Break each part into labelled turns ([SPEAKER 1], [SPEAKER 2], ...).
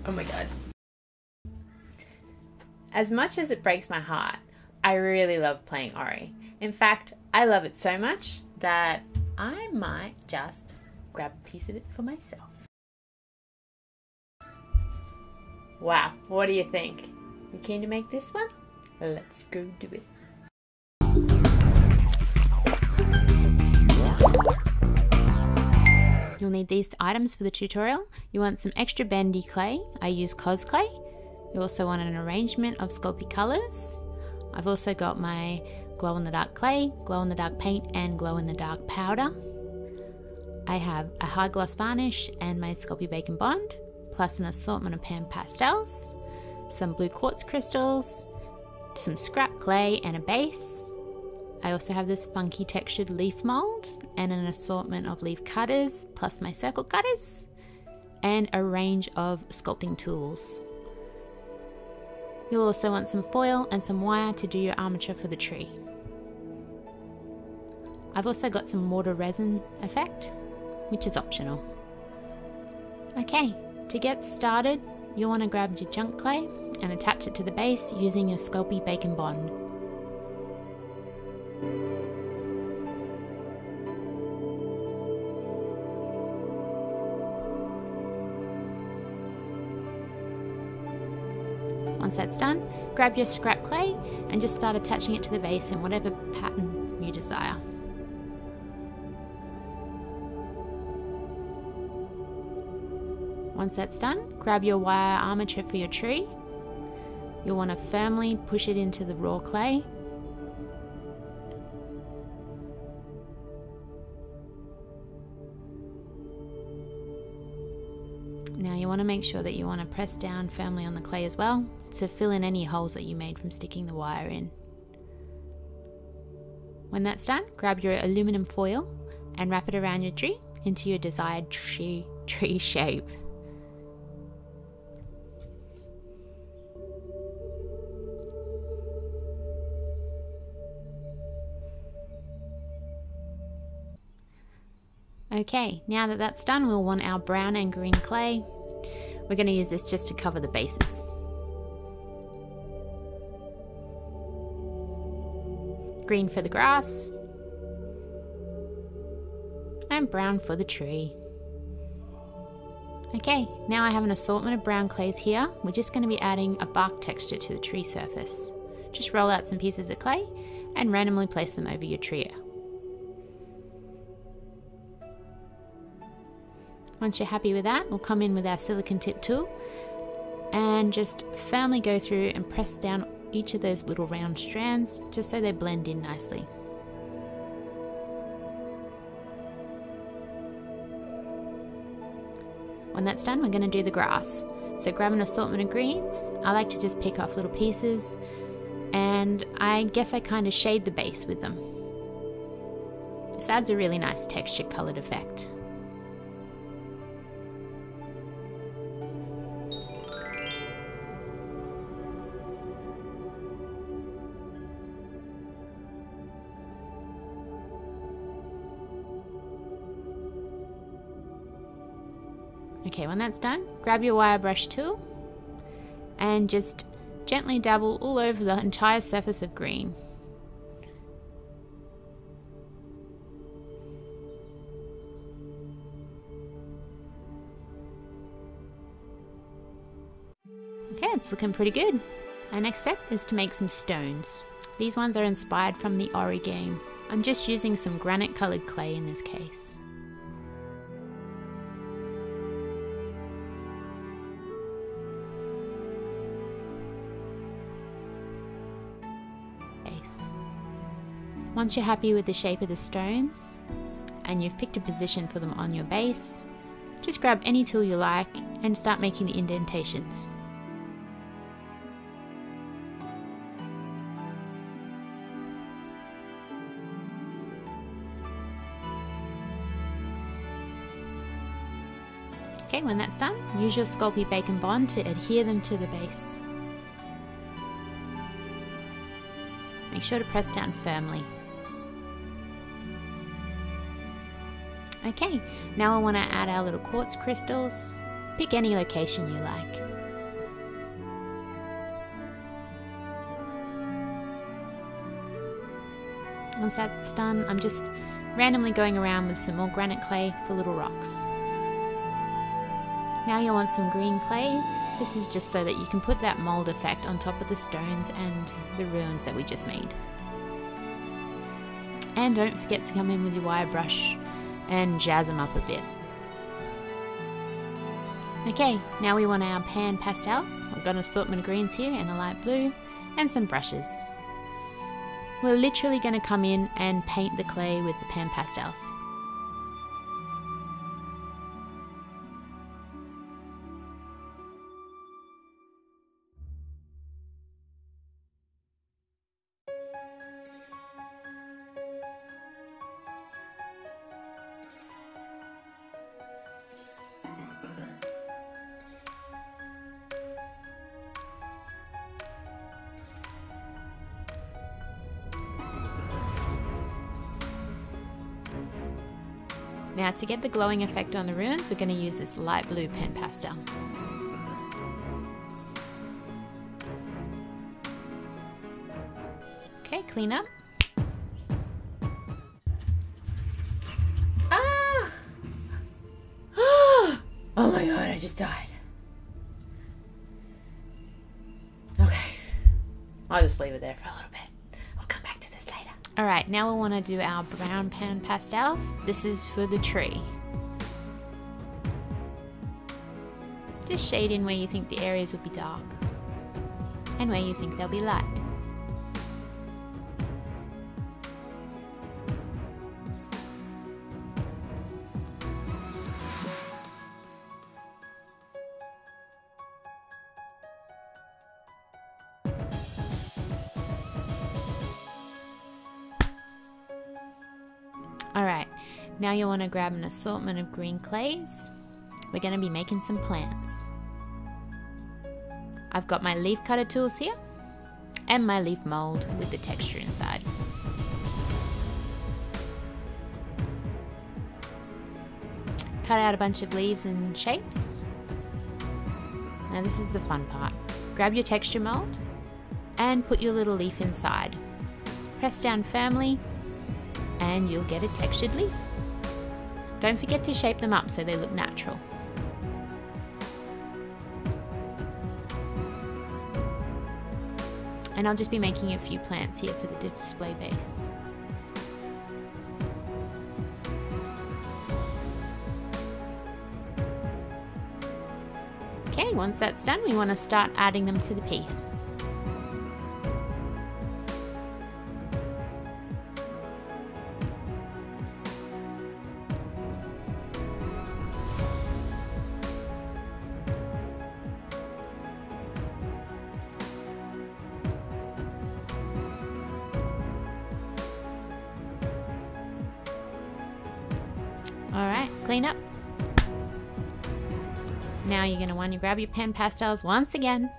[SPEAKER 1] Oh my god. As much as it breaks my heart, I really love playing Ori. In fact, I love it so much that I might just grab a piece of it for myself. Wow, what do you think? You keen to make this one? Let's go do it. You'll need these items for the tutorial. You want some extra bendy clay. I use cos clay. You also want an arrangement of Sculpey colours. I've also got my glow-in-the-dark clay, glow-in-the-dark paint and glow-in-the-dark powder. I have a high gloss varnish and my Sculpey Bacon Bond, plus an assortment of pan pastels, some blue quartz crystals, some scrap clay and a base. I also have this funky textured leaf mold and an assortment of leaf cutters, plus my circle cutters, and a range of sculpting tools. You'll also want some foil and some wire to do your armature for the tree. I've also got some water resin effect, which is optional. Okay, to get started, you'll want to grab your junk clay and attach it to the base using your Sculpey Bacon Bond. Once that's done, grab your scrap clay and just start attaching it to the base in whatever pattern you desire. Once that's done, grab your wire armature for your tree. You'll want to firmly push it into the raw clay. Now you want to make sure that you want to press down firmly on the clay as well to fill in any holes that you made from sticking the wire in. When that's done, grab your aluminum foil and wrap it around your tree into your desired tree shape. Okay, now that that's done, we'll want our brown and green clay. We're going to use this just to cover the bases. Green for the grass, and brown for the tree. Okay, now I have an assortment of brown clays here. We're just going to be adding a bark texture to the tree surface. Just roll out some pieces of clay and randomly place them over your tree. Once you're happy with that, we'll come in with our silicone tip tool and just firmly go through and press down each of those little round strands just so they blend in nicely. When that's done, we're going to do the grass. So grab an assortment of greens. I like to just pick off little pieces, and I guess I kind of shade the base with them. This adds a really nice texture coloured effect. Okay, when that's done, grab your wire brush tool and just gently dabble all over the entire surface of green. Okay, it's looking pretty good. Our next step is to make some stones. These ones are inspired from the Ori game. I'm just using some granite coloured clay in this case. Once you're happy with the shape of the stones and you've picked a position for them on your base, just grab any tool you like and start making the indentations. Okay, when that's done, use your Sculpey Bacon Bond to adhere them to the base. Make sure to press down firmly. Okay, now I want to add our little quartz crystals. Pick any location you like. Once that's done, I'm just randomly going around with some more granite clay for little rocks. Now you'll want some green clays. This is just so that you can put that mold effect on top of the stones and the ruins that we just made. And don't forget to come in with your wire brush and jazz them up a bit. Okay, now we want our pan pastels. I've got an assortment of greens here and a light blue and some brushes. We're literally going to come in and paint the clay with the pan pastels. Now to get the glowing effect on the ruins, we're going to use this light blue pen pastel. Okay, clean up. Ah! Oh my god, I just died. Okay, I'll just leave it there for a little bit. We'll come back to this later. Alright, now we'll want to do our brown pan pastels. This is for the tree. Just shade in where you think the areas will be dark and where you think they'll be light. Alright, now you'll want to grab an assortment of green clays. We're going to be making some plants. I've got my leaf cutter tools here and my leaf mold with the texture inside. Cut out a bunch of leaves and shapes. Now this is the fun part. Grab your texture mold and put your little leaf inside. Press down firmly and you'll get a textured leaf. Don't forget to shape them up so they look natural. And I'll just be making a few plants here for the display base. Okay, once that's done, we want to start adding them to the piece. Alright, clean up. Now you're going to want to grab your pen pastels once again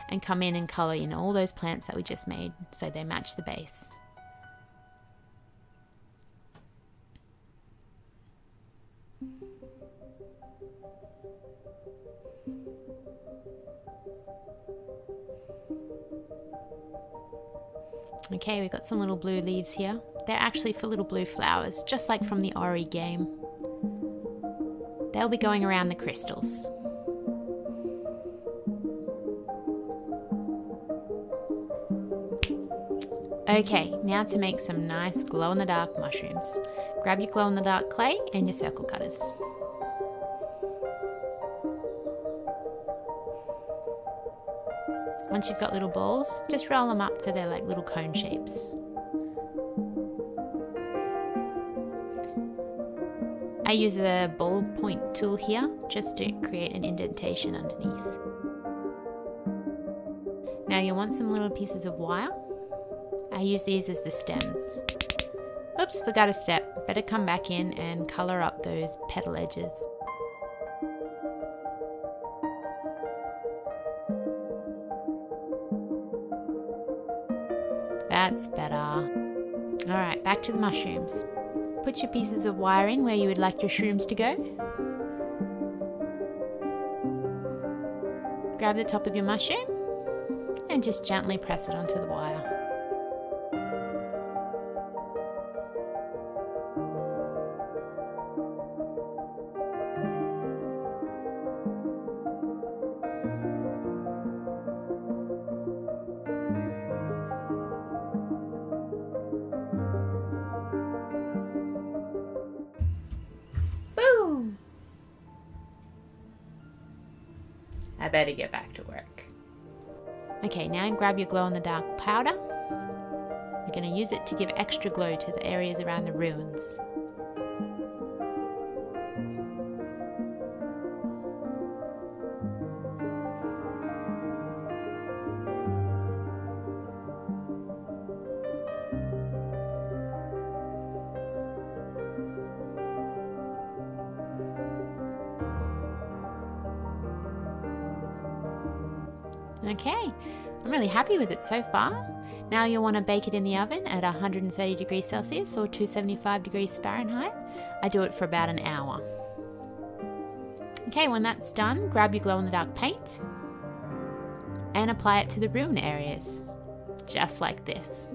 [SPEAKER 1] and come in and colour in all those plants that we just made so they match the base. Okay, we've got some little blue leaves here. They're actually for little blue flowers, just like from the Ori game. They'll be going around the crystals. Okay, now to make some nice glow-in-the-dark mushrooms. Grab your glow-in-the-dark clay and your circle cutters. Once you've got little balls, just roll them up so they're like little cone shapes. I use a ballpoint tool here just to create an indentation underneath. Now you'll want some little pieces of wire. I use these as the stems. Oops, forgot a step. Better come back in and colour up those petal edges. That's better. Alright, back to the mushrooms. Put your pieces of wire in where you would like your shrooms to go. Grab the top of your mushroom and just gently press it onto the wire. I better get back to work. Okay, now grab your glow-in-the-dark powder. We're going to use it to give extra glow to the areas around the ruins. Okay, I'm really happy with it so far. Now you'll want to bake it in the oven at 130 degrees Celsius or 275 degrees Fahrenheit. I do it for about an hour. Okay, when that's done, grab your glow-in-the-dark paint and apply it to the ruin areas, just like this.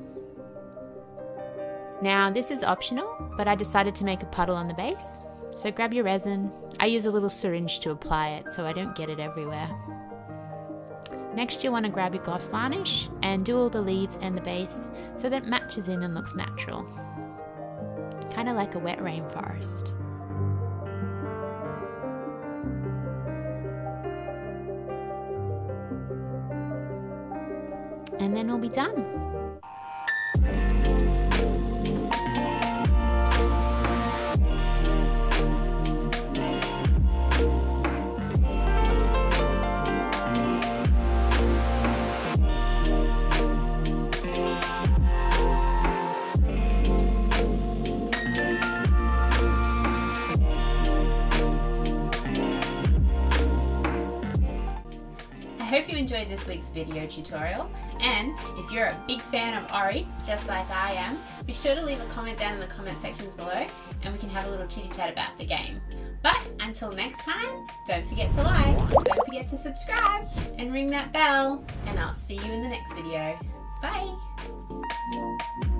[SPEAKER 1] Now this is optional, but I decided to make a puddle on the base. So grab your resin. I use a little syringe to apply it so I don't get it everywhere. Next, you want to grab your gloss varnish and do all the leaves and the base so that it matches in and looks natural. Kind of like a wet rainforest. And then we'll be done. I hope you enjoyed this week's video tutorial, and if you're a big fan of Ori, just like I am, be sure to leave a comment down in the comment sections below and we can have a little chitty chat about the game. But until next time, don't forget to like, don't forget to subscribe and ring that bell, and I'll see you in the next video. Bye!